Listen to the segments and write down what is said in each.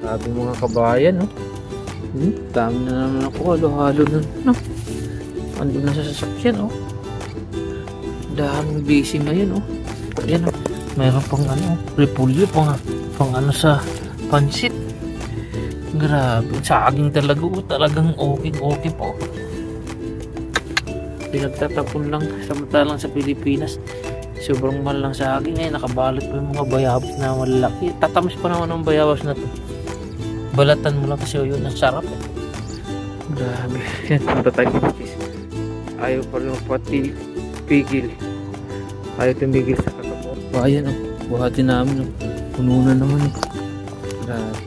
Grabe mga kabayan, no? Dami na naman ako, halo-halo na, no? Ando na sa sasakyan, oh. Daming busy ngayon, oh. Ayan, oh. Mayroon pang ano, repulyo pang ano sa pansit. Grabe, saging talaga, oh. Talagang okay po. Pinagtatapon lang, samantalang sa Pilipinas sobrang mahal lang saging. Ngayon nakabalot pa yung mga bayabas na malalaki. Tatamis pa naman ng bayabas na to. Balatan mo lang kasi yun, ang sarap, eh. Grabe. Yan, punta tayo sa cheese. Ayaw pa rin pigil. Ayaw tumigil sa kakapo. Bayan, oh. Buhatin namin, oh. Puno na naman, oh. Grabe.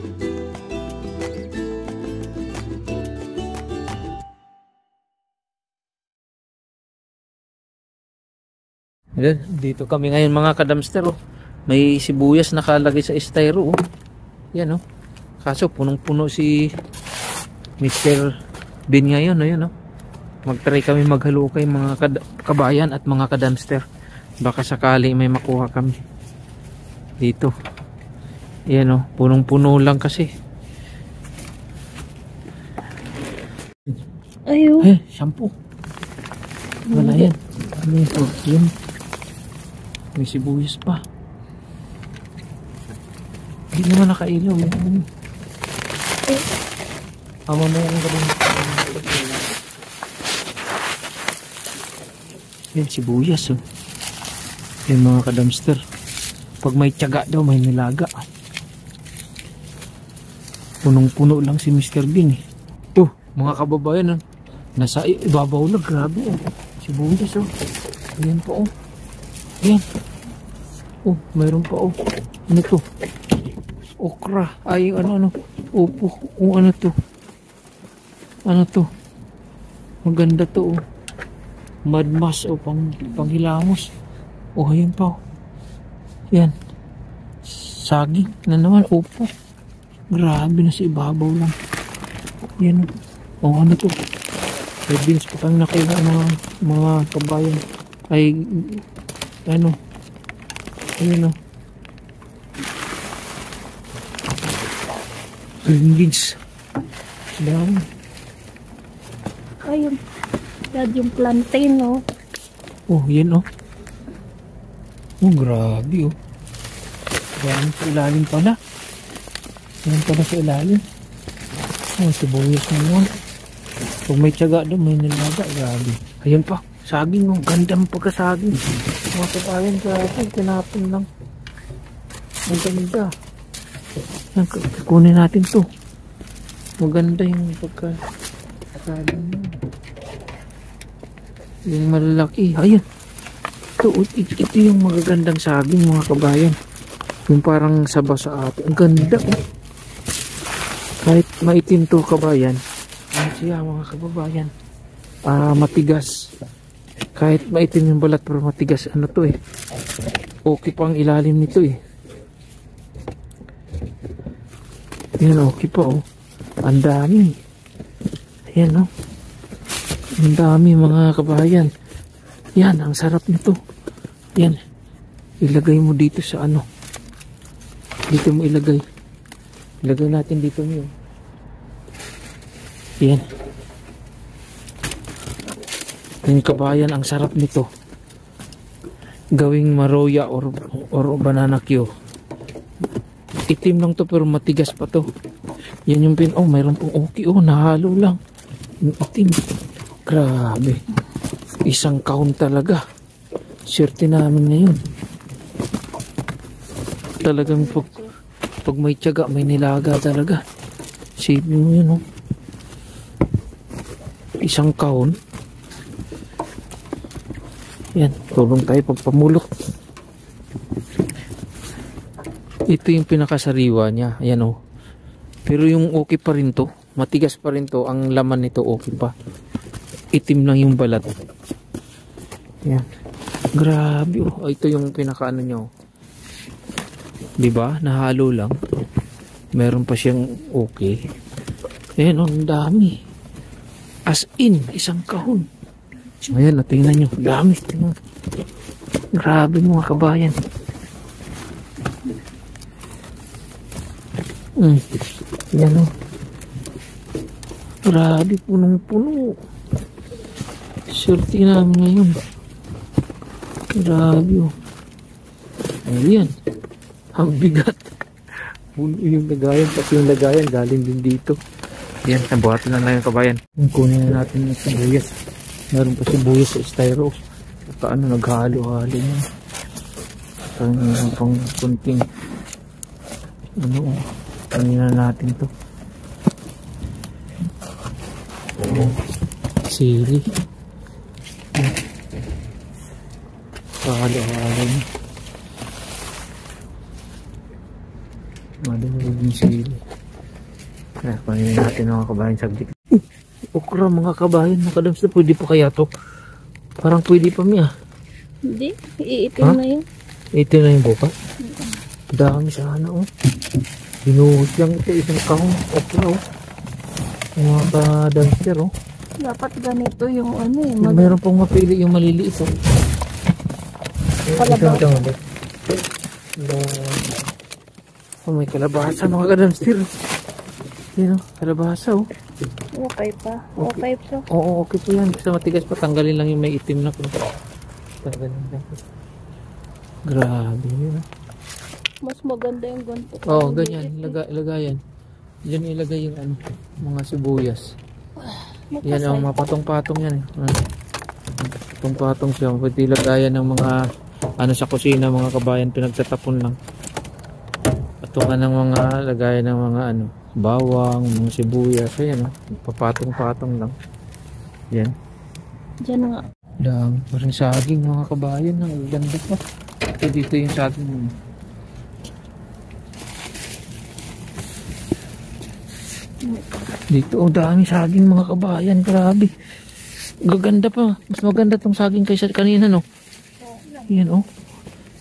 Dito kami ngayon mga kadamster, oh. May sibuyas nakalagay sa styro, oh. Yan, oh. Kaso punong-puno si Mr. Bin ngayon, oh, oh. Mag-try kami maghalukay mga kabayan at mga kadamster. Baka sakali may makuha kami dito. Yan, oh. Punong-puno lang kasi. Ayo. Shampoo. Wala yan. Ano ito? Yun. May sibuyas pa. Hindi naman nakailaw. Awa mo yung gawin. Yan, sibuyas, oh. Yan mga kadamster. Pag may tiyaga daw, may nilaga. Punong-puno lang si Mr. Bean, eh. Oh, mga kababayan, oh. Nasa ibabaw na, grabe, oh. Sibuyas, oh. Yan po, oh. Yan. Oh, mayroon pa, oh. Ano to? Okra. Ay, ano. Opo. Oh, ano to? Ano to? Maganda to, oh. Madmas, oh. Panghilamos. Oh, ayan pa, oh. Yan. Saging na naman. Opo. Grabe na sa ibabaw lang. Yan, oh. Oh, ano to? May beans pa kang nakita mga kabayan. Ay, ano, ayun, oh. Green beans. Dami. Ayun. Yan yung plantain, oh. Oh, yan, oh. Oh, grabe, oh. Yan sa ilalim pala. Yan pala sa ilalim. Oh, sibuyas na naman. Pag may tiyaga doon, may nilaga. Grabe. Ayun pa. Saging, oh. Ganda mo pagkasaging. Mga kabayan, grabe. Tinapon lang. Ang ganda. Yan, kukunin natin to. Maganda yung pagkasaging mo. Yung malalaki. Ayun. Ito yung magagandang saging, mga kabayan. Yung parang saba sa atin. Ang ganda, oh. Kahit maitim to, kabayan. Ano siya, mga kababayan? Matigas. Kahit maitim yung balat pero matigas. Ano to, eh. Okay pang ilalim nito, eh. Yan, okay pa, oh. Ang dami. Ayan, oh. Ang dami, mga kabayan. Yan, ang sarap nito. Yan. Ilagay mo dito sa ano. Dito mo ilagay. Ilagay natin dito mo. Yan. Yung kabayan, ang sarap nito. Gawing maroya or banana Q. Itim lang to pero matigas pa to. Yan yung oh, mayroon pong okay, oh, nahalo lang. Yung itim. Grabe. Isang count talaga. Swerte namin ngayon. Talagang pag may tiyaga, may nilaga talaga. Save mo yun, oh. Isang count. Yan, tulong tayo pagpamulot. Ito yung pinakasariwa niya. Ayan, oh. Pero yung okay pa rin to. Matigas pa rin to. Ang laman nito okay pa. Itim lang yung balat. Yan. Grabe, oh. Ito yung pinakaano niya, oh. Diba? Nahalo lang. Meron pa siyang okay. Ayan, oh, ang dami. As in, isang kahon. Ayan, oh, tingnan nyo. Dami. Tingnan. Grabe, mga kabayan. Yan o. Grabe, punong-puno. Swerte namin ngayon. Grabe o. Ayan. Ang bigat. Puno yung lagayan. Pati yung lagayan galing din dito. Yan, nabuhatin na lang yung kabayan. Kunin na natin yung sibuyas. Meron pa sibuyas sa styro. Saka ano, naghalo-halo na. Pang kunting ano, kanina natin to. Sili. Halo-halo na. Madami yung sili. Kaya panin natin mga kabayan saglit. Okra mga kabayan, makadams na pwede pa kaya to? Parang pwede pa miya. Hindi, iitim na yun. Iitim na yung buka? Dami sana oh. Binuhos lang ito isang kahong okra oh. Mga ka-dumpster oh. Dapat ganito yung ano eh. Meron pong mapili yung maliliit oh. Kalabasa. Oh, may kalabasa mga ka-dumpster. Yan oh, kalabasa oh. Okay pa. Okay pa. Oo, okay po yan. Basta matigas pa. Tanggalin lang yung may itim na po. Tanggalin lang. Grabe yun. Mas maganda yung ganito. Oo, ganyan. Ilagay yan. Diyan ilagay yung ano, mga sibuyas. Yan ang mga patong-patong yan. Patong-patong siya. Pwede ilagayan ng mga ano sa kusina, mga kabayan. Pinagtatapon lang. Patungan ng mga lagayan ng mga ano, bawang, mga sibuyas. Ayan o. Papatong-patong lang. Yan. Diyan na nga. Dami pa rin saging mga kabayan. Ang ganda pa. Ito dito yung saging. Dito, dami saging mga kabayan. Grabe. Gaganda pa. Mas maganda tong saging kaysa kanina, no? Yan, oh.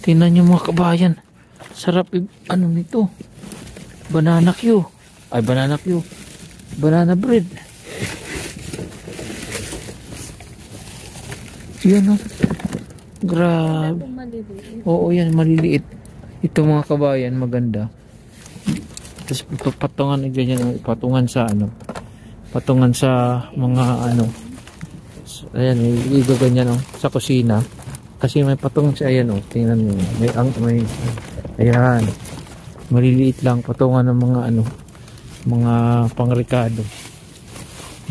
Tingnan nyo mga kabayan. Sarap, ano nito? Banana Q. Ay, banana Q. Banana bread. Yan, oh. Grabe. Oo, yan, maliliit. Ito mga kabayan, maganda. Tapos patungan ganyan, patungan sa ano, patungan sa mga ano, ayan, igaganyan oh, sa kusina kasi may patungan sa ayan oh, tingnan mo, may ayan, maliliit lang, patungan ng mga ano, mga pangrekado.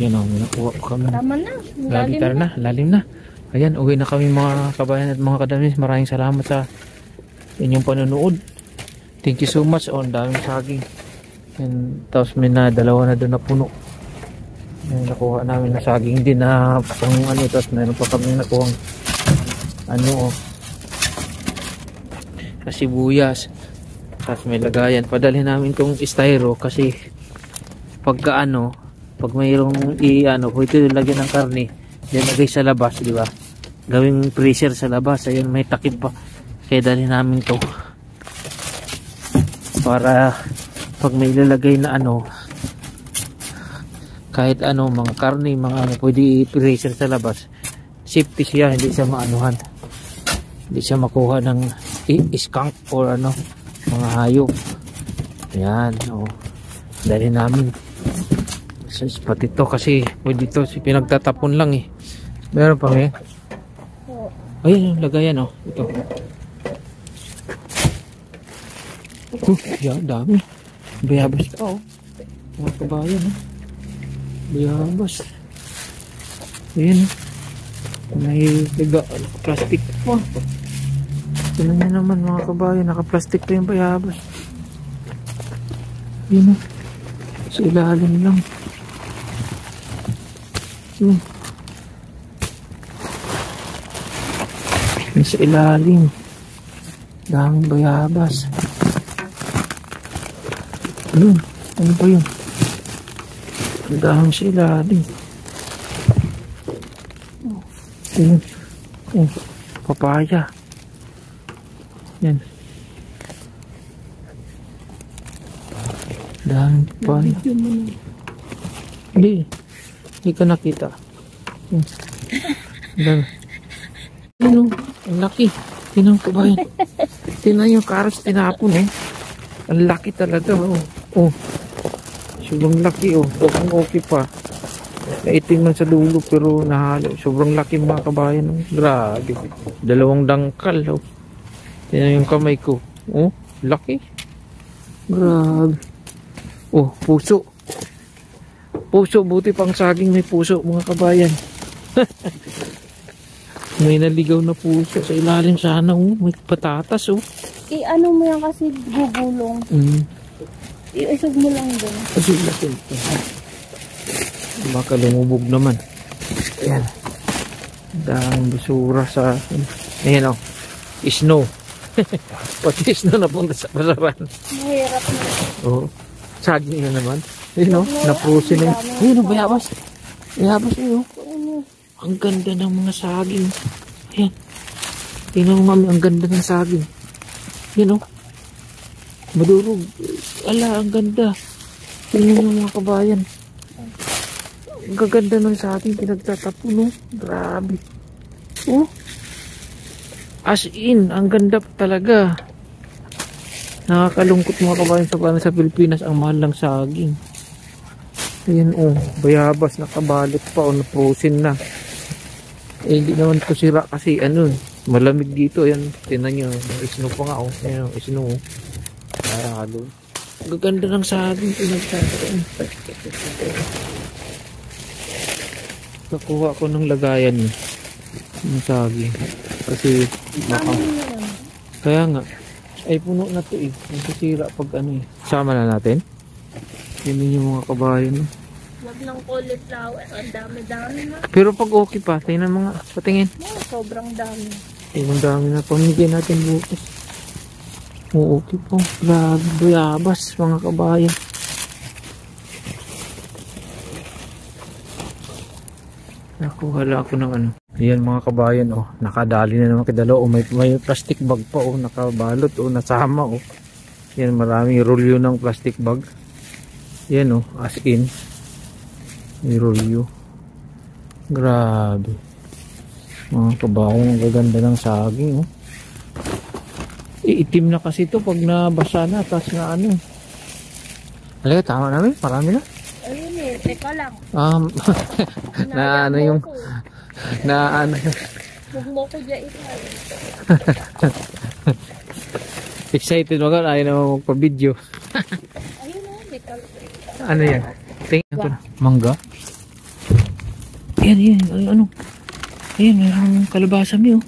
Yan oh, nakuha ko kami. Tama na, lalim na. Ayan, uwi na kami mga kabayan at mga kadamis. Maraming salamat sa inyong panonood. Thank you so much. Oh, daming saging. And, tapos may na dalawa na doon na puno. May nakuha namin na saging din na pang ano. Tapos mayroon pa kami nakuha ano oh, sibuyas. Tapos may lagayan. Padalhin namin tong styro kasi pagka ano, pag mayroong i-ano, pwede lagyan ng karne. Then lagay sa labas, di ba? Gawing freezer sa labas. Ayun, may takip pa. Kaya dalhin namin to para pag may ilalagay na ano, kahit ano, mga karne, mga ano, pwede i-freezer sa labas. Safety siya, hindi siya maanuhan, hindi siya makuha ng skunk or ano, mga hayop. Yan, oh. Dalhin namin sa spot ito kasi pwede ito pinagtatapon lang eh. Meron pa eh. Ayun, lagayan oh. Ito. Yan, dami. Bayabas pa oh. Mga kabayan oh. Bayabas. Ayan. May plastic pa. Tignan niyo naman mga kabayan. Naka-plastic pa yung bayabas. Yan oh. Sa ilalim lang. Sa ilalim daming bayabas. Ano ba yun? Daming sa ilalim. Papaya. Yan, daming papaya. Hindi ka nakita. Ano? Ang laki. Tinan ko ba yun? Tinan yung karos tinapon eh. Ang laki talaga. Oh. Sobrang laki oh. Sobrang okay pa. Naitim man sa dulo pero nahalo. Sobrang laki mga kabayan. Oh. Grabe. Dalawang dangkal oh. Yan yung kamay ko. Oh, laki. Grabe. Oh, puso. Puso, buti pang saging may puso mga kabayan. May naligaw na puso sa ilalim sana oh. May patatas oh. I-ano mo yan kasi gugulong. I-usog mo lang doon. Kasi laki ito. Baka lumubog naman. Ayan. Dahang basura sa... Ayan o. Snow. Pati snow napunta sa basaran. Mahirap na. Oo. Saging na naman. Ayan o. Napusin na. Ayan o. Bayabas. Bayabas yun o. Ang ganda ng mga saging. Ayan. Tingnan mo mami. Ang ganda ng saging. Ayan o. Madurog. Ala, ang ganda. Tingnan nyo mga kabayan. Ang gaganda ng sa ating pinagtatapon, no? Grabe. Oh. As in, ang ganda talaga. Nakakalungkot mga kabayan sa paano sa Pilipinas ang mahal ng saging. Ayan, oh. Bayabas, nakabalot pa, o naprosin na. Eh, hindi naman ko sira kasi, ano, malamig dito. Ayan, tinan nyo. Snow pa nga, oh. Ayan, snow, oh. Halo. Gaganda ng saging pinagtatapon. Nakuha ko ng lagayan ng saging. Kasi baka... Kaya nga. Ay puno na to eh. Nasisira pag ano eh. Sama na natin. Yun yung mga kabayan. Wag ng cauliflower. Ang dami-dami na. Pero pag okay pa, tingnan mga patingin. Sobrang dami. Ay, ang dami na. Pamigay natin bukas. Oo, okay po. Grabe, bayabas mga kabayan. Nakuha lang ako ng ano. Ayan mga kabayan, oh. Nakadali na naman kidalo. Oh, may plastic bag pa, oh. Nakabalot, oh. Nasama, oh. Ayan, maraming rolyo ng plastic bag. Ayan, oh. As in. May rolyo. Grabe. Mga kabayan, ang gaganda ng saging, oh. Iitim na kasi ito pag nabasa na. Tapos na ano. Halika, tama namin. Marami na. Ayun eh, teka lang. Na ano yung... Na ano yung... Huwag mo ko dyan ito. Excited mo ka. Ayaw naman magpa-video. Ayun o, teka lang. Ano yan? Tingnan ko na. Mangga? Ayan, ayan. Ano? Ayan, mayroong kalabasa mi, oh.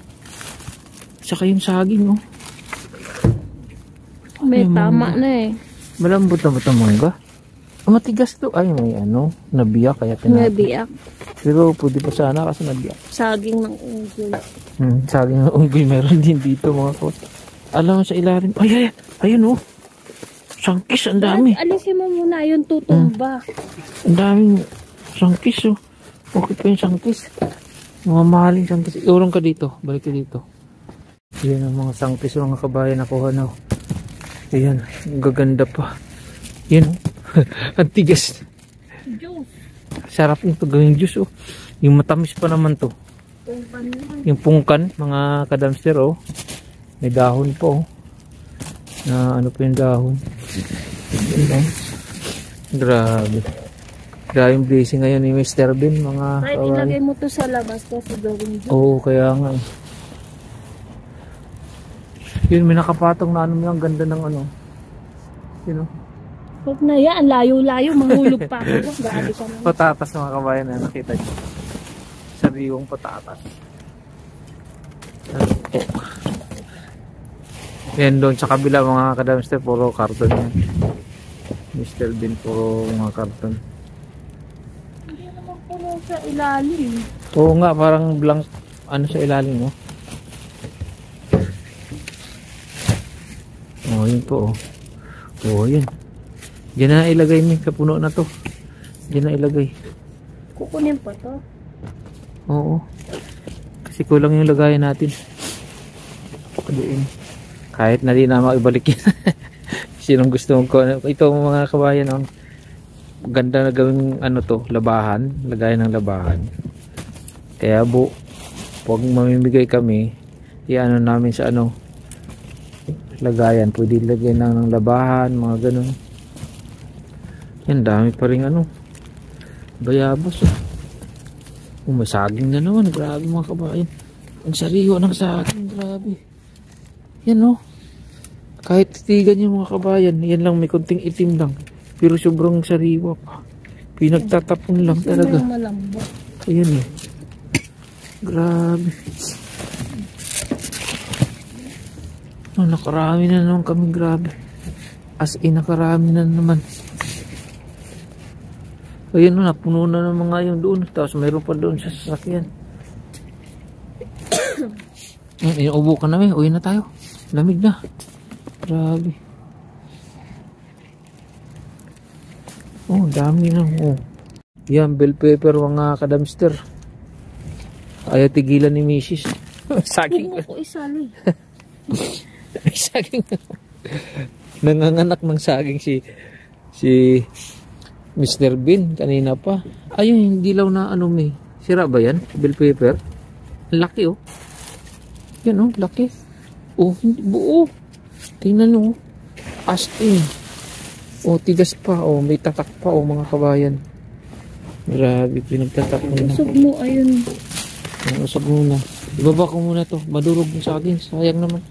Saka yung saging, oh. May tama na eh. Malambot na ba ito mangga? Matigas to. Ay, may ano. Nabiyak kaya tinapos. Nabiyak. Pero pwede pa sana kasi nabiyak. Saging ng unggoy. Saging ng unggoy meron din dito mga kos. Alam mo sa ilalim. Ay, ayun oh. Sangkis, ang dami. Alisin mo muna yung tutumba. Ang daming sangkis oh. Okay pa yung sangkis. Mga mahaling sangkis. Iurong ka dito. Balik ka dito. Yan ang mga sangkis mga kabayan nakuha na oh. Ayan, gaganda pa. Yan, ang tigas. Juice. Sarap nito gawing juice, oh. Yung matamis pa naman to. Pungkan lang. Yung pungkan, mga kadamster, oh. May dahon po, oh. Na ano pa yung dahon. Grabe. Grabe yung blessing ngayon ni Mr. Bean, mga Kahit ilagay mo to sa labas kasi gawing juice. Oo, kaya nga eh. Yun, may nakapatong na ano, ang ganda ng ano. Yun know? Huwag na yan, layo-layo, mahulog pa ako. Grabe ka naman. Patatas mga kabayan na nakita nyo. Sariwang patatas. Yan doon sa kabila mga kadamster, puro karton yan. Mr. Bean, puro mga karton. Hindi naman puno sa ilalim. Oo nga, parang blank ano sa ilalim mo. Oh, yun po oh. Oh, yun. Diyan na ilagay ni kapuno na to. Diyan na ilagay. Kukunin pa to. Oo. Kasi kulang yung lagayan natin. Doon. Kahit na di na maibalik yan. Sinong gusto mong ito mga kabayan ang ganda na gawing ano to, labahan, lagayan ng labahan. Kaya pag mamimigay kami, iano namin sa ano lagayan, pwede lagyan lang ng labahan, mga ganun. Yan, dami pa rin ano, bayabas. May saging na naman. Grabe mga kabayan. Ang sariwa ng saging. Grabe. Yan o. Kahit titigan yung mga kabayan, yan lang, may konting itim lang. Pero sobrang sariwa pa. Pinagtatapon lang talaga. Ayan eh. Grabe. Oh, nakarami na naman kami, grabe. As in, nakarami na naman. Ayan na, napuno na ng mga yung doon. Tapos mayroon pa doon sa sasakyan. Inuubo ka na eh. Uwi na tayo. Lamig na. Grabe. Oh, dami na. Oh. Yan, bell pepper, mga kadamster. Ayaw tigilan ni Mrs. Saging. Huwag mo ko isali. May saging. Nanganganak ng saging si Mr. Bean kanina pa. Ayun, hindi dilaw na ano may. Sira ba yan? Bell pepper? Laki oh. Yan oh, laki. Oh, buo. Tingnan nyo. Asting. Oh, tigas pa. Oh, may tatak pa oh, mga kabayan. Grabe, pinagtatak mo na. Usog mo, ayun. Usog muna. Ibaba ko muna to. Madurog yung saging. Sayang naman.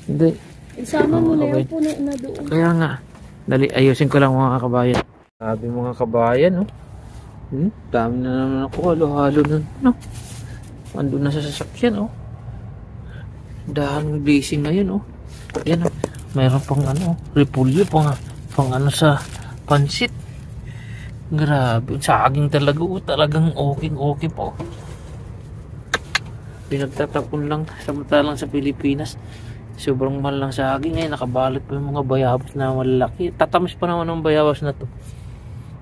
Hindi. Isama mo na yung puno na doon. Kaya nga. Dali, ayusin ko lang mga kabayan. Sabi mga kabayan, oh. Dami na naman ako. Halo-halo na. No? Andun na sa sasakyan, oh. Daming blazing na yun, oh. Yan, oh. Mayroon pang ano, repulyo pang ano sa pansit. Grabe. Saging talaga, oh. Talagang okay po. Pinagtatapon lang. Samantalang sa Pilipinas, sobrang mahal lang saging. Ngayon, nakabalot pa yung mga bayabas na malalaki. Tatamis pa naman ng bayabas na to.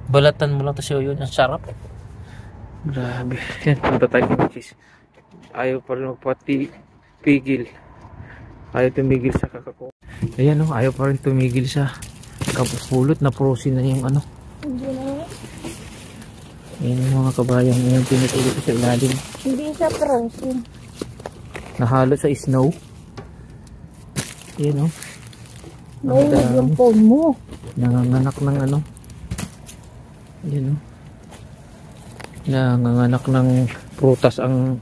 Balatan mo lang kasi yun. Ang sarap. Grabe. Yan, punta tayo kay ayaw pa rin magpapigil. Ayaw tumigil sa kakako. Ayan o, ayaw pa rin tumigil sa kapupulot na frozen na yung ano. Ayan yung mga kabayan. Ayan pinutulot sa ilalim. Hindi siya frozen. Nahalo sa snow. Ayan o. Nahulog yung phone mo. Nanganganak ng ano. Ayan o. Nanganganak ng prutas ang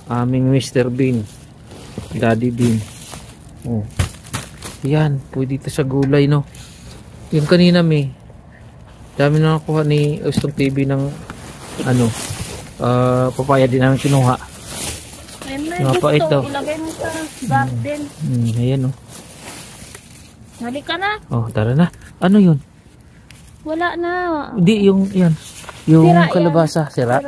aming Mr. Bean. Daddy Bean. Oh. Yan, pwede ito sa gulay, no. Yung kanina may dami na nakuha ni Ustong TV ng ano, papaya din namin kinuha. Mapait daw. Ilagay mo sa garden. Ayan, no. Halika na. Oh, tara na. Ano yun? Wala na. Hindi, yung yan. Yung Sira kalabasa. Yan. Sira?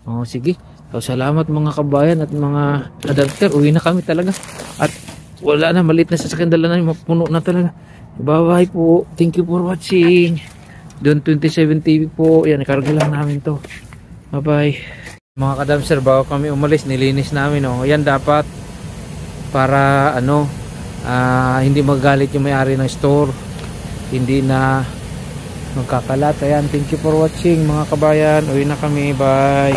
Oh, sige. So, salamat mga kabayan at mga adapter. Uwi na kami talaga. At wala na, maliit na sasakyan, dala na, mapuno na talaga. Bye-bye po. Thank you for watching. Don 27 TV po. Yan, nakarga lang namin to. Bye-bye. Mga kadamster, bago kami umalis, nilinis namin. Oh. Yan dapat para ano, hindi magalit yung may-ari ng store. Hindi na magkakalat. Ayan, thank you for watching mga kabayan. Uwi na kami. Bye.